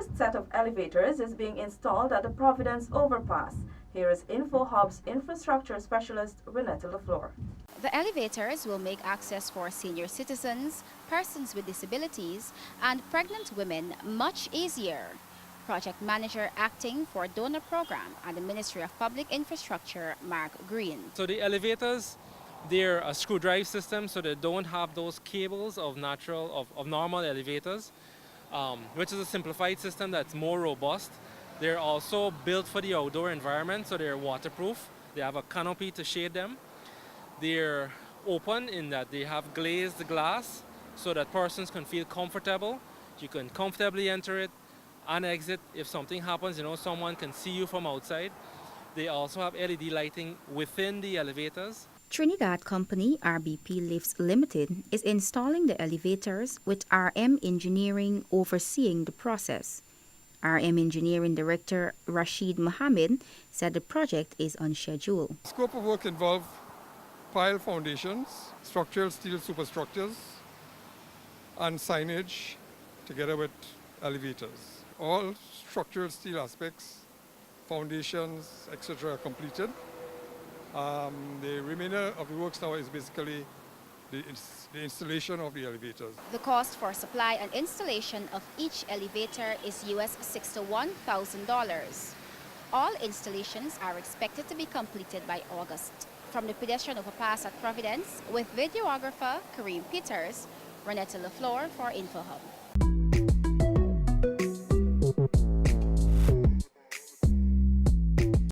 first set of elevators is being installed at the Providence overpass. Here is InfoHub's infrastructure specialist, Renetta LaFleur. The elevators will make access for senior citizens, persons with disabilities, and pregnant women much easier. Project Manager acting for Donor Program at the Ministry of Public Infrastructure, Mark Green. So the elevators, they're a screw drive system, so they don't have those cables of normal elevators, which is a simplified system that's more robust. They're also built for the outdoor environment, so they're waterproof. They have a canopy to shade them. They're open in that they have glazed glass so that persons can feel comfortable. You can comfortably enter it and exit. If something happens, someone can see you from outside. They also have LED lighting within the elevators. Trinidad company RBP Lifts Limited is installing the elevators with RM Engineering overseeing the process. RM Engineering Director Rashid Mohammed said the project is on schedule. Scope of work involves pile foundations, structural steel superstructures, and signage together with elevators. All structural steel aspects, foundations, etc. are completed. The remainder of the works now is basically the installation of the elevators. The cost for supply and installation of each elevator is US $61,000. All installations are expected to be completed by August. From the pedestrian overpass at Providence, with videographer Kareem Peters, Renetta LaFleur for InfoHub.